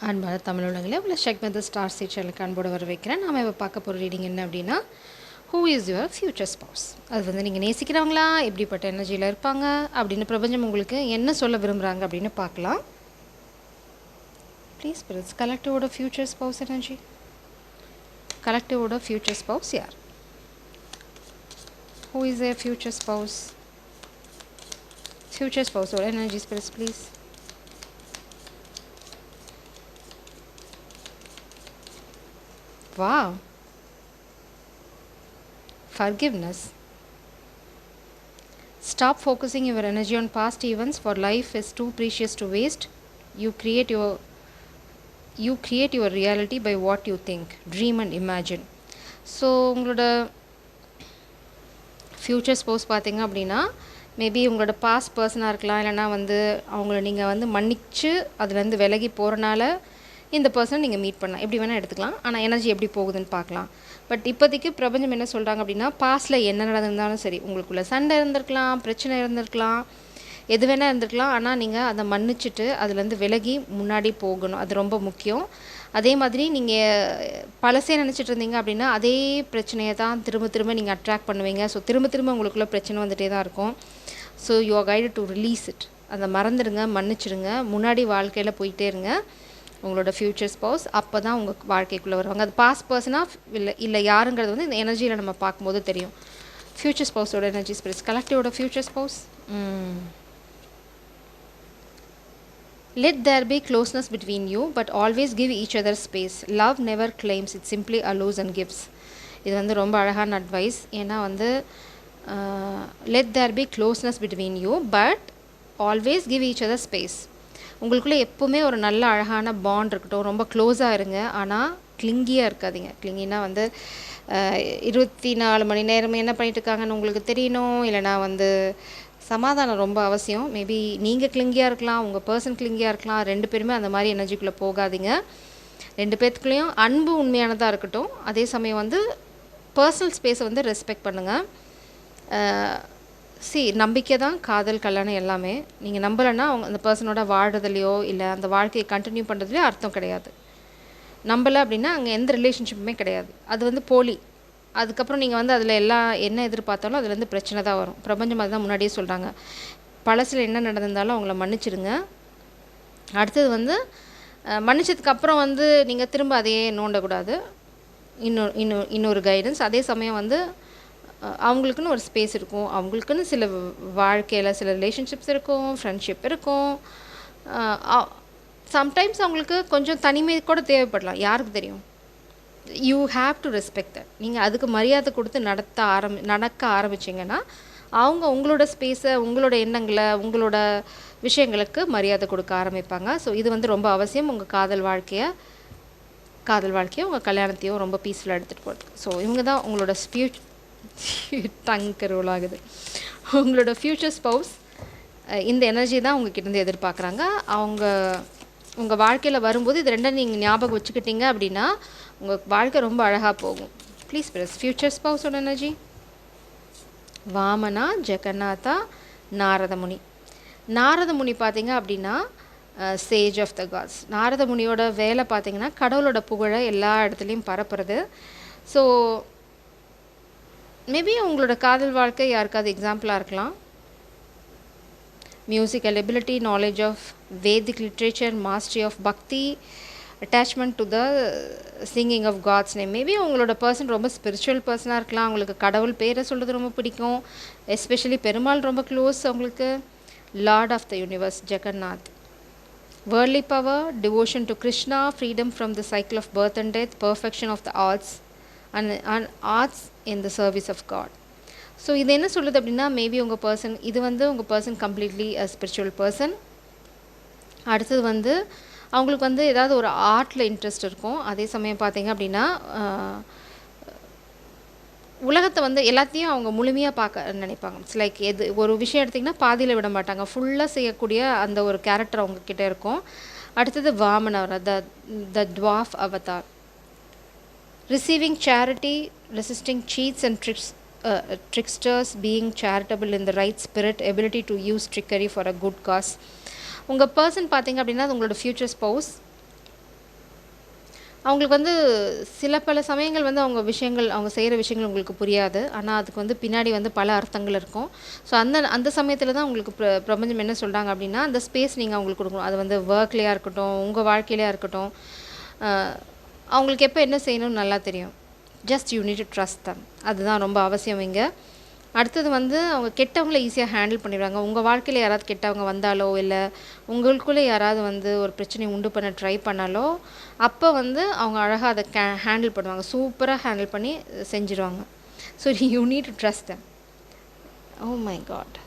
அன்பான தமிழ் உலகில் உள்ள ஷெக் மெத்தட் ஸ்டார் சேனலுக்கு அன்போடு வர வைக்கிறேன். நாம் இப்போ பார்க்க போகிற ரீடிங் என்ன அப்படின்னா, who is your future spouse. அது வந்து நீங்கள் நேசிக்கிறவங்களா, எப்படிப்பட்ட எனர்ஜியில் இருப்பாங்க அப்படின்னு பிரபஞ்சம் உங்களுக்கு என்ன சொல்ல விரும்புகிறாங்க அப்படின்னு பார்க்கலாம். ப்ளீஸ் ஸ்பிரிட்ஸ், கலெக்டிவோட ஃப்யூச்சர் ஸ்பவுஸ் எனர்ஜி. கலெக்டிவோட ஃப்யூச்சர் ஸ்பவுஸ் யார்? Who is a future spouse? Future ஸ்பவுஸோட energy spirits please. Wow. Forgiveness. Stop focusing your energy on past events, for life is too precious to waste. You create your reality by what you think, dream and imagine. So உங்களோட future ஸ்போஸ் பார்த்தீங்க அப்படின்னா, maybe உங்களோட past பர்சனாக இருக்கலாம், இல்லைனா வந்து அவங்கள நீங்கள் வந்து மன்னிச்சு அதுலேருந்து விலகி போகிறனால இந்த பர்சனை நீங்கள் மீட் பண்ணலாம், எப்படி வேணால் எடுத்துக்கலாம். ஆனால் எனர்ஜி எப்படி போகுதுன்னு பார்க்கலாம். பட் இப்போதைக்கு பிரபஞ்சம் என்ன சொல்கிறாங்க அப்படின்னா, பாஸ்ட்டில் என்ன நடந்திருந்தாலும் சரி, உங்களுக்குள்ள சண்டை இருந்திருக்கலாம், பிரச்சனை இருந்திருக்கலாம், எது வேணால் இருந்திருக்கலாம். ஆனால் நீங்கள் அதை மன்னிச்சுட்டு அதுலேருந்து விலகி முன்னாடி போகணும். அது ரொம்ப முக்கியம். அதே மாதிரி நீங்கள் பழசே நினச்சிட்டு இருந்தீங்க அப்படின்னா, அதே பிரச்சனையை தான் திரும்ப திரும்ப நீங்கள் அட்ராக்ட் பண்ணுவீங்க. ஸோ திரும்ப திரும்ப உங்களுக்குள்ள பிரச்சனை வந்துகிட்டே தான் இருக்கும். So you are guided to release it. அதை மறந்துடுங்க, மன்னிச்சிடுங்க, முன்னாடி வாழ்க்கையில் போயிட்டே இருங்க. உங்களோட ஃப்யூச்சர் ஸ்பவுஸ் அப்போ தான் உங்கள் வாழ்க்கைக்குள்ளே வருவாங்க. அது பாஸ்ட் பர்சனாக இல்லை யாருங்கிறது வந்து இந்த எனர்ஜியில் நம்ம பார்க்கும்போது தெரியும். ஃப்யூச்சர் ஸ்பவுஸோட எனர்ஜி ஸ்பிரிட்ஸ், கலெக்டிவோட future spouse. Let there be closeness between you, but always give each other space. Love never claims, it simply allows and gives. இது வந்து ரொம்ப அழகான அட்வைஸ். ஏன்னா வந்து let there be closeness between you, but always give each other space. உங்களுக்குள்ளே எப்போவுமே ஒரு நல்ல அழகான பாண்ட் இருக்கட்டும், ரொம்ப க்ளோஸாக இருங்க. ஆனால் கிளிங்கியாக இருக்காதீங்க. கிளிங்கினா வந்து 24 மணி நேரமே என்ன பண்ணிட்டு இருக்காங்கன்னு உங்களுக்கு தெரியணும். இல்லைனா வந்து சமாதானம் ரொம்ப அவசியம். மேபி நீங்கள் கிளிங்கியாக இருக்கலாம், உங்கள் பர்சன் கிளிங்கியாக இருக்கலாம். 2 பேருமே அந்த மாதிரி எனர்ஜிக்குள்ளே போகாதீங்க. 2 பேர்த்துக்குள்ளேயும் அன்பு உண்மையானதாக இருக்கட்டும். அதே சமயம் வந்து பர்சனல் ஸ்பேஸை வந்து ரெஸ்பெக்ட் பண்ணுங்கள். நம்பிக்கை தான் காதல், கல்யாணம் எல்லாமே. நீங்கள் நம்பலைன்னா அவங்க அந்த பர்சனோட வாழ்றதுலையோ இல்லை அந்த வாழ்க்கையை கண்டினியூ பண்ணுறதுலையோ அர்த்தம் கிடையாது. நம்பலை அப்படின்னா அங்கே எந்த ரிலேஷன்ஷிப்புமே கிடையாது. அது வந்து போலி. அதுக்கப்புறம் நீங்கள் வந்து அதில் என்ன எதிர்பார்த்தாலும் அதுலேருந்து பிரச்சனை தான் வரும். பிரபஞ்சம் அதுதான் முன்னாடியே சொல்கிறாங்க. பழசில் என்ன நடந்திருந்தாலும் அவங்கள மன்னிச்சிடுங்க. அடுத்தது வந்து மன்னிச்சதுக்கப்புறம் வந்து நீங்கள் திரும்ப அதையே நோண்டக்கூடாது. இன்னொரு கைடன்ஸ். அதே சமயம் வந்து அவங்களுக்குன்னு ஒரு ஸ்பேஸ் இருக்கும். அவங்களுக்குன்னு சில வாழ்க்கையில் சில ரிலேஷன்ஷிப்ஸ் இருக்கும், ஃப்ரெண்ட்ஷிப் இருக்கும். சம்டைம்ஸ் அவங்களுக்கு கொஞ்சம் தனிமை கூட தேவைப்படலாம், யாருக்கு தெரியும். You have to respect that. நீங்கள் அதுக்கு மரியாதை கொடுத்து நடக்க ஆரம்பிச்சிங்கன்னா அவங்க உங்களோட ஸ்பேஸை, உங்களோட எண்ணங்களை, உங்களோட விஷயங்களுக்கு மரியாதை கொடுக்க ஆரம்பிப்பாங்க. ஸோ இது வந்து ரொம்ப அவசியம் உங்கள் காதல் வாழ்க்கையை உங்கள் கல்யாணத்தையும் ரொம்ப பீஸ்ஃபுல்லாக எடுத்துகிட்டு போகிறதுக்கு. ஸோ இவங்க தான் உங்களோட டங்க் ரோல் ஆகுது. உங்களோட ஃப்யூச்சர் ஸ்பவுஸ் இந்த எனர்ஜி தான் உங்ககிட்டேருந்து எதிர்பார்க்குறாங்க. அவங்க உங்கள் வாழ்க்கையில் வரும்போது இது ரெண்டும் நீங்கள் ஞாபகம் வச்சுக்கிட்டீங்க அப்படின்னா உங்கள் வாழ்க்கை ரொம்ப அழகாக போகும். ப்ளீஸ் பிரஸ் ஃப்யூச்சர் ஸ்பவுஸோட எனர்ஜி. வாமனா, ஜெகநாதா, நாரதமுனி. நாரதமுனி பார்த்தீங்க அப்படின்னா சேஜ் ஆஃப் த காட்ஸ். நாரதமுனியோட வேலை பார்த்தீங்கன்னா கடவுளோட புகழை எல்லா இடத்துலையும் பரப்புறது. ஸோ மேபி உங்களோட காதல் வாழ்க்கை யாருக்காவது எக்ஸாம்பிளாக இருக்கலாம். Musical ability, knowledge of Vedic literature, mastery of bhakti, attachment to the singing of God's name. Maybe உங்களோட பர்சன் ரொம்ப ஸ்பிரிச்சுவல் பர்சனாக இருக்கலாம். உங்களுக்கு கடவுள் பேரை சொல்கிறது ரொம்ப பிடிக்கும். எஸ்பெஷலி பெருமாள் ரொம்ப க்ளோஸ் அவங்களுக்கு. Lord of the universe Jagannath. Worldly power, devotion to Krishna, freedom from the cycle of birth and death, perfection of the arts and arts in the service of God. So இது என்ன சொல்லுது அப்படின்னா, மேபி உங்கள் person completely a spiritual person. அடுத்தது வந்து அவங்களுக்கு வந்து ஏதாவது ஒரு ஆர்ட்டில் இன்ட்ரெஸ்ட் இருக்கும். அதே சமயம் பார்த்தீங்க அப்படின்னா உலகத்தை வந்து எல்லாத்தையும் அவங்க முழுமையாக பார்க்க நினைப்பாங்க. இட்ஸ் லைக் ஒரு விஷயம் எடுத்திங்கன்னா பாதியில் விட மாட்டாங்க, ஃபுல்லாக செய்யக்கூடிய அந்த ஒரு கேரக்டர் அவங்கக்கிட்ட இருக்கும். அடுத்தது Vamanar, the dwarf avatar. Receiving charity, resisting cheats and tricksters, being charitable in the right spirit, ability to use trickery for a good cause. உங்கள் பர்சன் பார்த்தீங்க அப்படின்னா அது உங்களோட ஃப்யூச்சர் ஸ்பவுஸ். அவங்களுக்கு வந்து சில பல சமயங்கள் வந்து அவங்க செய்கிற விஷயங்கள் உங்களுக்கு புரியாது. ஆனால் அதுக்கு வந்து பின்னாடி வந்து பல அர்த்தங்கள் இருக்கும். ஸோ அந்த அந்த சமயத்தில் தான் உங்களுக்கு பிரபஞ்சம் என்ன சொல்கிறாங்க அப்படின்னா, அந்த ஸ்பேஸ் நீங்கள் அவங்களுக்கு கொடுக்கணும். அது வந்து ஒர்க்லேயா இருக்கட்டும், உங்கள் வாழ்க்கையிலையா இருக்கட்டும், அவங்களுக்கு எப்போ என்ன செய்யணும்னு நல்லா தெரியும். Just you need to trust them. அதுதான் ரொம்ப அவசியம் இங்கே. அடுத்தது வந்து அவங்க கெட்டவங்கள ஈஸியாக ஹேண்டில் பண்ணிடுவாங்க. உங்கள் வாழ்க்கையில் யாராவது கெட்டவங்க வந்தாலோ, இல்லை உங்களுக்குள்ளே யாராவது வந்து ஒரு பிரச்சனையை உண்டு பண்ண ட்ரை பண்ணாலோ, அப்போ வந்து அவங்க அழகாக அதை ஹேண்டில் பண்ணுவாங்க. சூப்பராக ஹேண்டில் பண்ணி செஞ்சுருவாங்க. So you need to trust them. Oh my God.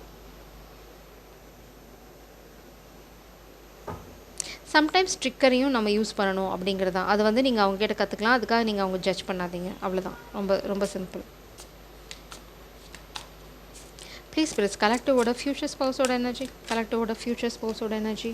Sometimes ட்ரிக்கரையும் நம்ம யூஸ் பண்ணணும் அப்படிங்கிறது தான். அது வந்து நீங்கள் அவங்ககிட்ட கற்றுக்கலாம். அதுக்காக நீங்கள் அவங்க ஜட்ஜ் பண்ணாதீங்க. அவ்வளோதான். ரொம்ப ரொம்ப simple. Please spirits, collective order, future spouse order energy. Collective order, future spouse order energy.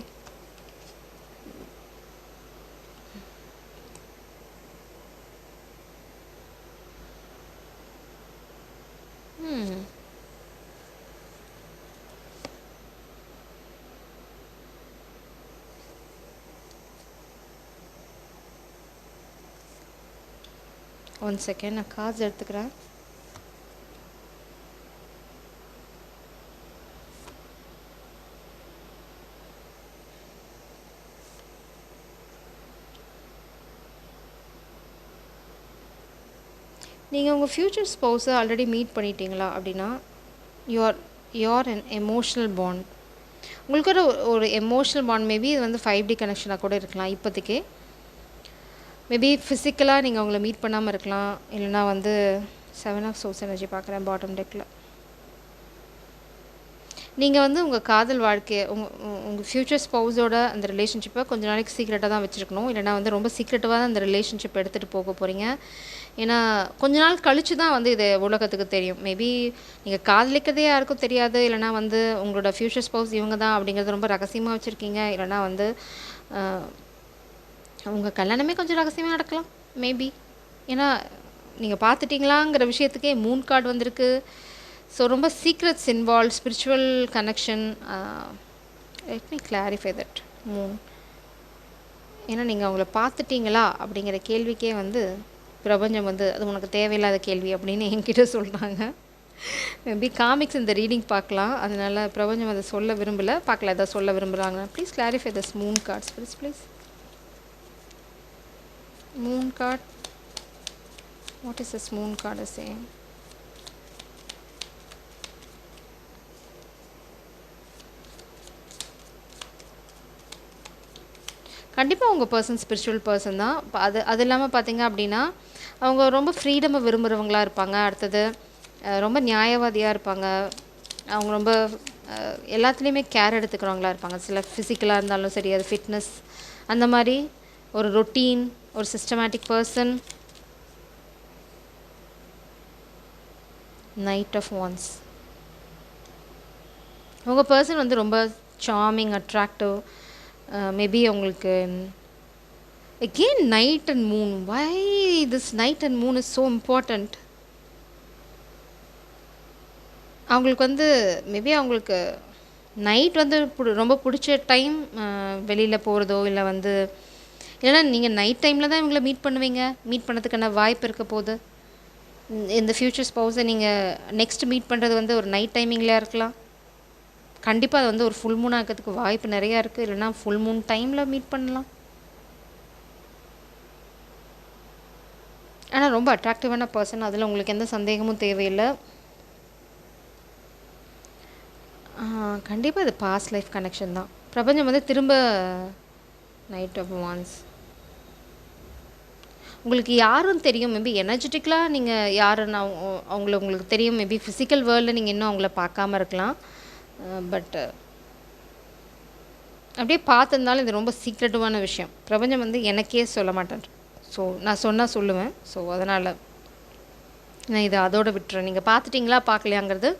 One second, நான் காசு எடுத்துக்கிறேன். நீங்கள் உங்கள் ஃப்யூச்சர் ஸ்பௌஸை ஆல்ரெடி மீட் பண்ணிட்டீங்களா அப்படின்னா, யூஆர் அன் எமோஷ்னல் பாண்ட். உங்களுக்கு ஒரு எமோஷ்னல் பாண்ட் மேபி இது வந்து 5D கனெக்ஷனாக கூட இருக்கலாம் இப்போதைக்கு. மேபி ஃபிசிக்கலாக நீங்கள் அவங்கள மீட் பண்ணாமல் இருக்கலாம். இல்லைனா வந்து 7 ஆஃப் சோர்ஸ் எனர்ஜி பார்க்குறேன் பாட்டம் டெக்கில். நீங்கள் வந்து உங்கள் காதல் வாழ்க்கையை உங்கள் ஃப்யூச்சர் ஸ்பௌஸோட அந்த ரிலேஷன்ஷிப்பை கொஞ்சம் நாளைக்கு சீக்ரெட்டாக தான் வச்சுருக்கணும். இல்லைனா வந்து ரொம்ப சீக்ரெட்டாக தான் அந்த ரிலேஷன்ஷிப் எடுத்துகிட்டு போக போகிறீங்க. ஏன்னா கொஞ்ச நாள் கழித்து தான் வந்து இது உலகத்துக்கு தெரியும். மேபி நீங்கள் காதலிக்கிறதே யாருக்கும் தெரியாது. இல்லைனா வந்து உங்களோட ஃப்யூச்சர் ஸ்பௌஸ் இவங்க தான் அப்படிங்கிறது ரொம்ப ரகசியமாக வச்சுருக்கீங்க. இல்லைனா வந்து உங்கள் கல்யாணமே கொஞ்சம் ரகசியமாக நடக்கலாம் மேபி. ஏன்னா நீங்கள் பார்த்துட்டிங்களாங்கிற விஷயத்துக்கே மூன் கார்டு வந்திருக்கு. ஸோ ரொம்ப secrets involve, spiritual connection. Let me clarify that Moon. ஏன்னா நீங்கள் அவங்கள பார்த்துட்டிங்களா அப்படிங்கிற கேள்விக்கே வந்து பிரபஞ்சம் வந்து அது உனக்கு தேவையில்லாத கேள்வி அப்படின்னு என்கிட்ட சொல்கிறாங்க. மேபி காமிக்ஸ் இந்த ரீடிங் பார்க்கலாம். அதனால் பிரபஞ்சம் அதை சொல்ல விரும்பலை. பார்க்கல எதாவது சொல்ல விரும்புகிறாங்க. Please clarify this moon cards please. Moon card. What is this moon card is saying? கண்டிப்பாக உங்கள் பர்சன் ஸ்பிரிச்சுவல் பர்சன் தான். அது இல்லாமல் பார்த்தீங்க அப்படின்னா அவங்க ரொம்ப ஃப்ரீடமை விரும்புகிறவங்களாக இருப்பாங்க. அடுத்தது ரொம்ப நியாயவாதியாக இருப்பாங்க. அவங்க ரொம்ப எல்லாத்துலேயுமே கேர் எடுத்துக்கிறவங்களா இருப்பாங்க. சில ஃபிசிக்கலாக இருந்தாலும் சரி, அது ஃபிட்னஸ் அந்த மாதிரி ஒரு ரொட்டீன், ஒரு systematic person. Knight of wands. உங்கள் பர்சன் வந்து ரொம்ப சார்மிங், அட்ராக்டிவ். மேபி உங்களுக்கு again knight and moon. Why this knight and moon is so important. அவங்களுக்கு வந்து மேபி அவங்களுக்கு நைட் வந்து ரொம்ப பிடிச்ச டைம். வெளியில் போகிறதோ இல்லை வந்து இல்லைனா நீங்கள் நைட் டைமில் தான் இவங்களை மீட் பண்ணுவீங்க. மீட் பண்ணதுக்கான வாய்ப்பு இருக்க போகுது. இந்த ஃப்யூச்சர் ஸ்பௌஸை நீங்கள் நெக்ஸ்ட் மீட் பண்ணுறது வந்து ஒரு நைட் டைமிங்கில் இருக்கலாம். கண்டிப்பாக அது வந்து ஒரு ஃபுல் மூன் ஆகிறதுக்கு வாய்ப்பு நிறையா இருக்குது. இல்லைனா ஃபுல் மூன் டைமில் மீட் பண்ணலாம். ஆனால் ரொம்ப அட்ராக்டிவான பர்சன், அதில் உங்களுக்கு எந்த சந்தேகமும் தேவையில்லை. கண்டிப்பாக இது பாஸ்ட் லைஃப் கனெக்ஷன் தான். பிரபஞ்சம் வந்து திரும்ப நைட் ஆஃப் வான்ஸ். உங்களுக்கு யாரும் தெரியும். மேபி எனர்ஜெட்டிக்கலாக நீங்கள் யாருன்னு உங்களுக்கு தெரியும். மேபி ஃபிசிக்கல் வேர்ல்டில் நீங்கள் இன்னும் அவங்கள பார்க்காம இருக்கலாம். பட் அப்படியே பார்த்துருந்தாலும் இது ரொம்ப சீக்ரெட்டிவான விஷயம். பிரபஞ்சம் வந்து எனக்கே சொல்ல மாட்டேன். ஸோ நான் சொன்னால் சொல்லுவேன். ஸோ அதனால் நான் இதை அதோடு விட்டுறேன். நீங்கள் பார்த்துட்டிங்களா பார்க்கலையாங்கிறது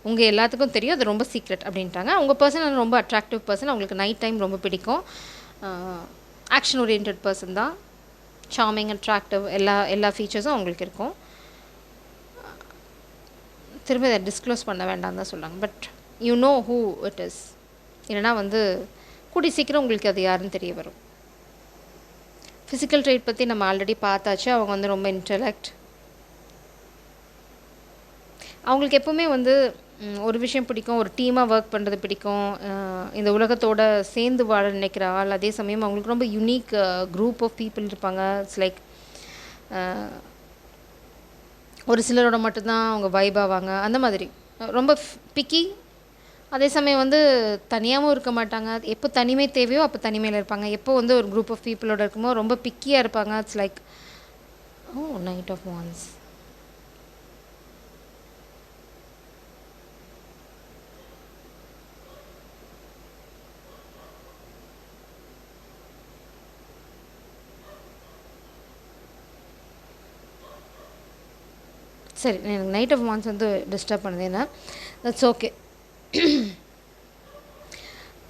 உங்கள் எல்லாத்துக்கும் தெரியும். அது ரொம்ப சீக்ரெட் அப்படின்ட்டாங்க. உங்கள் பர்சன் ரொம்ப அட்ராக்டிவ் பர்சன். அவங்களுக்கு நைட் டைம் ரொம்ப பிடிக்கும். ஆக்ஷன் ஓரியன்ட் பர்சன் தான். சார்மிங், அட்ராக்டிவ் எல்லா ஃபீச்சர்ஸும் அவங்களுக்கு இருக்கும். திரும்ப இதை டிஸ்க்ளோஸ் பண்ண வேண்டாம் தான் சொல்கிறாங்க. But you know who it is. இல்லைனா வந்து கூடி சீக்கிரம் உங்களுக்கு அது யாருன்னு தெரிய வரும். ஃபிசிக்கல் ட்ரைட் பற்றி நம்ம ஆல்ரெடி பார்த்தாச்சு. அவங்க வந்து ரொம்ப இன்டலெக்ட். அவங்களுக்கு எப்போவுமே வந்து ஒரு விஷயம் பிடிக்கும், ஒரு டீமாக ஒர்க் பண்ணுறது பிடிக்கும், இந்த உலகத்தோட சேர்ந்து வாழ நினைக்கிற ஆள். அதே சமயம் அவங்களுக்கு ரொம்ப யூனிக் குரூப் ஆஃப் பீப்புள் இருப்பாங்க. இட்ஸ் லைக் ஒரு சிலரோட மட்டும்தான் அவங்க வைப் ஆவாங்க. அந்த மாதிரி ரொம்ப பிக்கி. அதே சமயம் வந்து தனியாகவும் இருக்க மாட்டாங்க. எப்போ தனிமை தேவையோ அப்போ தனிமையில் இருப்பாங்க. எப்போ வந்து ஒரு குரூப் ஆஃப் பீப்புளோட இருக்கும்போது ரொம்ப பிக்கியாக இருப்பாங்க. It's like knight of wands. சரி, எனக்கு நைட் ஆஃப் வான்ஸ் வந்து டிஸ்டர்ப் பண்ணுது. ஏன்னா தட்ஸ் ஓகே.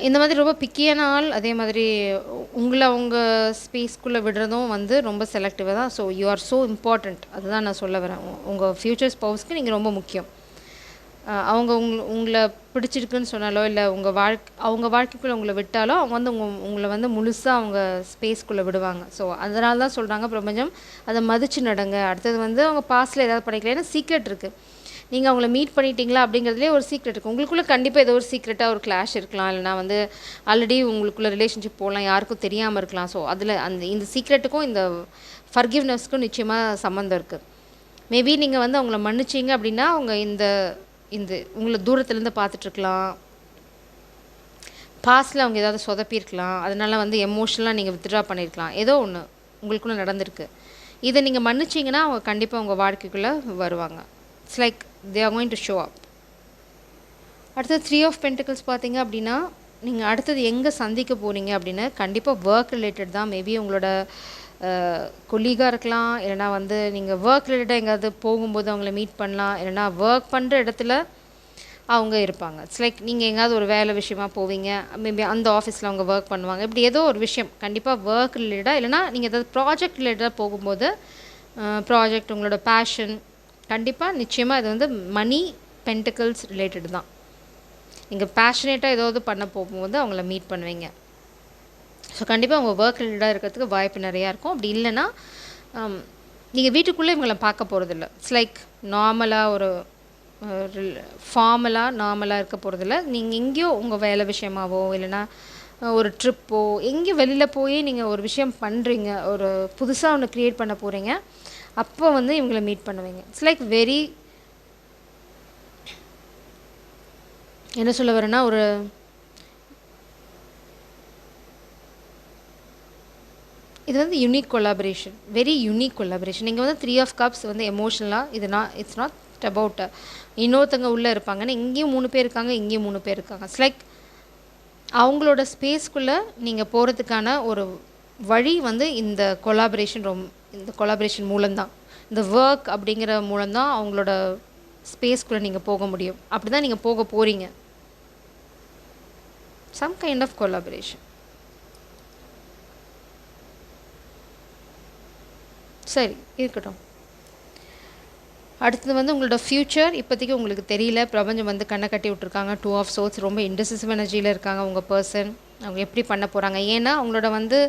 இந்த மாதிரி ரொம்ப பிக்கியான ஆள். அதே மாதிரி உங்களை அவங்க ஸ்பேஸ்க்குள்ளே விடுறதும் வந்து ரொம்ப செலக்டிவாக தான். So you are so important. அதுதான் நான் சொல்ல வரேன். உங்கள் ஃப்யூச்சர் ஸ்பவுஸ்க்கு நீங்கள் ரொம்ப முக்கியம். அவங்க உங்களை பிடிச்சிருக்குன்னு சொன்னாலோ, இல்லை அவங்க வாழ்க்கைக்குள்ளே உங்களை விட்டாலோ, அவங்க வந்து உங்களை வந்து முழுசாக அவங்க ஸ்பேஸ்க்குள்ளே விடுவாங்க. ஸோ அதனால தான் சொல்கிறாங்க பிரபஞ்சம் அதை மதித்து நடங்க. அடுத்தது வந்து அவங்க பாஸ்ட்டில் ஏதாவது பண்ணிக்கலாம். ஏன்னா சீக்ரெட் இருக்குது. நீங்கள் அவங்கள மீட் பண்ணிட்டீங்களா அப்படிங்கிறதுலே ஒரு சீக்ரெட் இருக்குது. உங்களுக்குள்ளே கண்டிப்பாக ஏதோ ஒரு சீக்ரெட்டாக ஒரு கிளாஷ் இருக்கலாம். இல்லைனா வந்து ஆல்ரெடி உங்களுக்குள்ள ரிலேஷன்ஷிப் போகலாம், யாருக்கும் தெரியாமல் இருக்கலாம். ஸோ அதில் இந்த சீக்ரெட்டுக்கும் இந்த ஃபர்கிவ்னஸ்க்கும் நிச்சயமாக சம்மந்தம் இருக்குது. மேபி நீங்கள் வந்து அவங்கள மன்னிச்சிங்க அப்படின்னா அவங்க இந்த உங்களை தூரத்துலேருந்து பார்த்துட்ருக்கலாம். பாஸ்ட்டில் அவங்க ஏதாவது சொதப்பியிருக்கலாம். அதனால வந்து எமோஷனலாக நீங்கள் வித்ட்ரா பண்ணியிருக்கலாம். ஏதோ ஒன்று உங்களுக்குள்ளே நடந்திருக்கு. இதை நீங்கள் மன்னிச்சிங்கன்னா அவங்க கண்டிப்பாக உங்கள் வாழ்க்கைக்குள்ளே வருவாங்க. It's like they are going to show up. அடுத்தது 3 ஆஃப் பென்டிகல்ஸ் பார்த்தீங்க அப்படின்னா, நீங்கள் அடுத்தது எங்கே சந்திக்க போகிறீங்க அப்படின்னு கண்டிப்பாக ஒர்க் ரிலேட்டட் தான். மேபி உங்களோட கொலீகாக இருக்கலாம், இல்லைனா வந்து நீங்கள் ஒர்க் ரிலேட்டடாக எங்கேயாவது போகும்போது அவங்கள மீட் பண்ணலாம், இல்லைனா ஒர்க் பண்ணுற இடத்துல அவங்க இருப்பாங்க. இட்ஸ் லைக் நீங்கள் எங்கேயாவது ஒரு வேலை விஷயமா போவீங்க, மேபி அந்த ஆஃபீஸில் அவங்க ஒர்க் பண்ணுவாங்க. இப்படி ஏதோ ஒரு விஷயம் கண்டிப்பாக ஒர்க் ரிலேட்டடாக, இல்லைனா நீங்கள் ஏதாவது ப்ராஜெக்ட் ரிலேட்டடாக போகும்போது ப்ராஜெக்ட் உங்களோட பேஷன் கண்டிப்பாக நிச்சயமாக இது வந்து மணி பென்டிகல்ஸ் ரிலேட்டட் தான். நீங்கள் பேஷனேட்டாக ஏதாவது பண்ண போகும்போது அவங்கள மீட் பண்ணுவீங்க. ஸோ கண்டிப்பாக உங்கள் ஒர்க் ரிலேட்டடாக இருக்கிறதுக்கு வாய்ப்பு நிறையா இருக்கும். அப்படி இல்லைன்னா நீங்கள் வீட்டுக்குள்ளே இவங்களை பார்க்க போகிறதில்ல. இட்ஸ் லைக் நார்மலாக ஒரு நார்மலாக இருக்க போகிறதில்ல. நீங்கள் எங்கேயோ உங்கள் வேலை விஷயமாவோ, இல்லைனா ஒரு ட்ரிப்போ, எங்கேயோ வெளியில் போய் நீங்கள் ஒரு விஷயம் பண்ணுறீங்க, ஒரு புதுசாக ஒன்று க்ரியேட் பண்ண போகிறீங்க, அப்போ வந்து இவங்களை மீட் பண்ணுவீங்க. இட்ஸ் லைக் வெரி, என்ன சொல்ல வரேன்னா, ஒரு இது வந்து unique collaboration, very unique collaboration. நீங்கள் வந்து 3 ஆஃப் கப்ஸ் வந்து எமோஷ்னலாக இட்ஸ் நாட் அபவுட் இன்னொருத்தங்க உள்ளே இருப்பாங்கன்னா இங்கேயும் 3 பேர் இருக்காங்க, இங்கேயும் 3 பேர் இருக்காங்க. இட்ஸ் லைக் அவங்களோட ஸ்பேஸ்க்குள்ளே நீங்கள் போகிறதுக்கான ஒரு வழி வந்து இந்த கொலாபரேஷன் மூலம்தான், இந்த ஒர்க் அப்படிங்கிற மூலம்தான் அவங்களோட ஸ்பேஸ்க்குள்ளே நீங்கள் போக முடியும். அப்படி தான் நீங்கள் போக போகிறீங்க. Some kind of collaboration. சரி, இருக்கட்டும். அடுத்தது வந்து உங்களோட ஃப்யூச்சர் இப்போதைக்கு உங்களுக்கு தெரியல. பிரபஞ்சம் வந்து கண்ணை கட்டி விட்ருக்காங்க. 2 ஆஃப் சோர்ஸ் ரொம்ப இன்டெசிசிவ் எனர்ஜியில் இருக்காங்க உங்கள் பர்சன். அவங்க எப்படி பண்ண போகிறாங்க, ஏன்னா அவங்களோட வந்து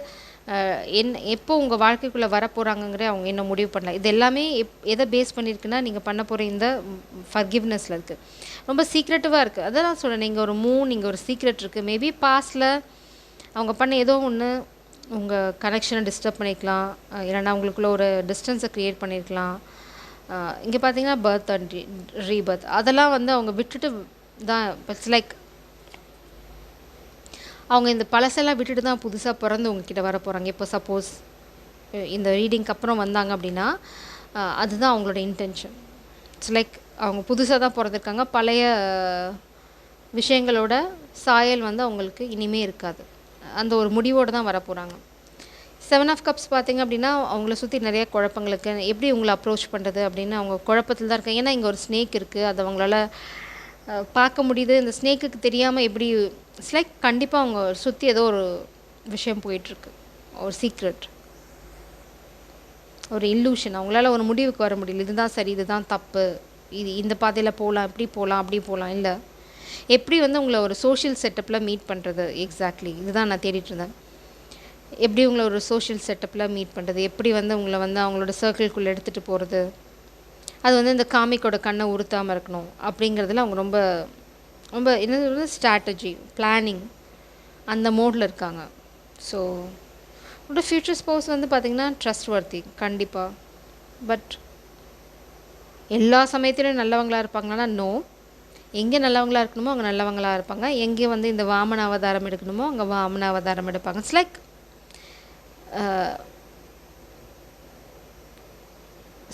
எப்போ உங்கள் வாழ்க்கைக்குள்ளே வர போகிறாங்கங்கிற அவங்க இன்னும் முடிவு பண்ணல. இது எல்லாமே எதை பேஸ் பண்ணியிருக்குன்னா நீங்கள் பண்ண போகிற இந்த ஃபர்கிவ்னஸில் இருக்குது. ரொம்ப சீக்ரெட்டிவாக இருக்குது. அதான் சொல்கிறேன், நீங்கள் ஒரு நீங்கள் ஒரு சீக்ரெட் இருக்குது. மேபி பாஸ்டில் அவங்க பண்ண ஏதோ ஒன்று உங்கள் கனெக்ஷனை டிஸ்டர்ப் பண்ணிக்கலாம், இல்லைனா உங்களுக்குள்ள ஒரு டிஸ்டன்ஸை க்ரியேட் பண்ணியிருக்கலாம். இங்கே பார்த்தீங்கன்னா பர்த் அண்ட் ரீபர்த் அதெல்லாம் வந்து அவங்க விட்டுட்டு தான். இட்ஸ் லைக் அவங்க இந்த பழசெல்லாம் விட்டுட்டு தான் புதுசாக பிறந்து உங்ககிட்ட வர போகிறாங்க. இப்போ சப்போஸ் இந்த ரீடிங்க்கு அப்புறம் வந்தாங்க அப்படின்னா அதுதான் அவங்களோட இன்டென்ஷன். இட்ஸ் லைக் அவங்க புதுசாக தான் பிறந்திருக்காங்க. பழைய விஷயங்களோட சாயல் வந்து அவங்களுக்கு இனிமே இருக்காது. அந்த ஒரு முடிவோடு தான் வர போகிறாங்க. 7 ஆஃப் கப்ஸ் பார்த்திங்க அப்படின்னா அவங்கள சுற்றி நிறைய குழப்பங்களுக்கு எப்படி உங்களை அப்ரோச் பண்ணுறது அப்படின்னு அவங்க குழப்பத்தில் தான் இருக்காங்க. ஏன்னா இங்கே ஒரு ஸ்னேக் இருக்குது, அதை அவங்களால பார்க்க முடியுது. இந்த ஸ்னேக்குக்கு தெரியாமல் எப்படி இட்ஸ் லைக் கண்டிப்பாக அவங்க சுற்றி ஏதோ ஒரு விஷயம் போயிட்டுருக்கு, ஒரு சீக்ரெட், ஒரு இல்லூஷன். அவங்களால ஒரு முடிவுக்கு வர முடியல. இதுதான் சரி, இதுதான் தப்பு, இந்த பாதையில் போகலாம், இப்படி போகலாம், அப்படி போகலாம். இல்லை எப்படி வந்து உங்களை ஒரு சோஷியல் செட்டப்பில் மீட் பண்ணுறது, எக்ஸாக்ட்லி இதுதான் நான் தேடிட்டு இருந்தேன். எப்படி உங்களை ஒரு சோஷியல் செட்டப்பில் மீட் பண்ணுறது, எப்படி வந்து உங்களை வந்து அவங்களோட சர்க்கிள்குள்ளே எடுத்துகிட்டு போகிறது, அது வந்து இந்த காமிக்கோட கண்ணை உறுத்தாமல் இருக்கணும் அப்படிங்கிறதுல அவங்க ரொம்ப ரொம்ப என்ன ஸ்ட்ராட்டஜி பிளானிங் அந்த மோடில் இருக்காங்க. ஸோ உங்களோட ஃப்யூச்சர் ஸ்பௌஸ் வந்து பார்த்திங்கன்னா ட்ரஸ்ட் வர்த்தி கண்டிப்பாக. பட் எல்லா சமயத்திலும் நல்லவங்களாக இருப்பாங்கன்னா நோ. எங்கே நல்லவங்களாக இருக்கணுமோ அங்கே நல்லவங்களாக இருப்பாங்க, எங்கே வந்து இந்த வாமன அவதாரம் எடுக்கணுமோ அங்கே வாமன அவதாரம் எடுப்பாங்க. இட்ஸ் லைக்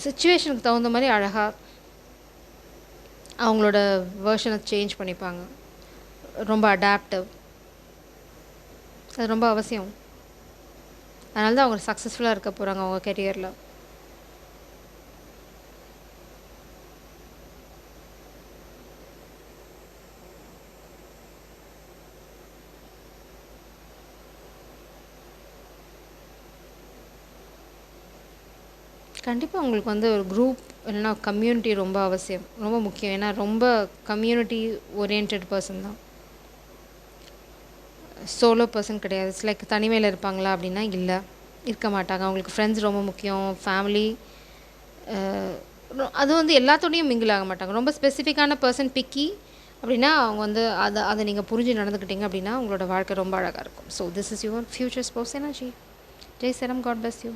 சிச்சுவேஷனுக்கு தகுந்த மாதிரி அழகாக அவங்களோட வேர்ஷனை சேஞ்ச் பண்ணிப்பாங்க. ரொம்ப அடாப்டிவ், அது ரொம்ப அவசியம். அதனால தான் அவங்க சக்ஸஸ்ஃபுல்லாக இருக்க போகிறாங்க அவங்க கெரியரில். கண்டிப்பாக உங்களுக்கு வந்து ஒரு குரூப் இல்லைன்னா கம்யூனிட்டி ரொம்ப அவசியம், ரொம்ப முக்கியம். ஏன்னா ரொம்ப கம்யூனிட்டி ஓரியன்ட் பர்சன் தான், சோலோ பர்சன் கிடையாது. இட்ஸ் லைக் தனிமையில் இருப்பாங்களா அப்படின்னா இல்லை, இருக்க மாட்டாங்க. அவங்களுக்கு ஃப்ரெண்ட்ஸ் ரொம்ப முக்கியம், ஃபேமிலி. அது வந்து எல்லாத்தோடையும் மிங்கிள் ஆக மாட்டாங்க. ரொம்ப ஸ்பெசிஃபிக்கான பர்சன் பிக்கி அப்படின்னா அவங்க வந்து அதை நீங்கள் புரிஞ்சு நடந்துக்கிட்டீங்க அப்படின்னா உங்களோட வாழ்க்கை ரொம்ப அழகாக இருக்கும். So this is your future sports energy. Jai சரம், காட் பிளஸ் யூ.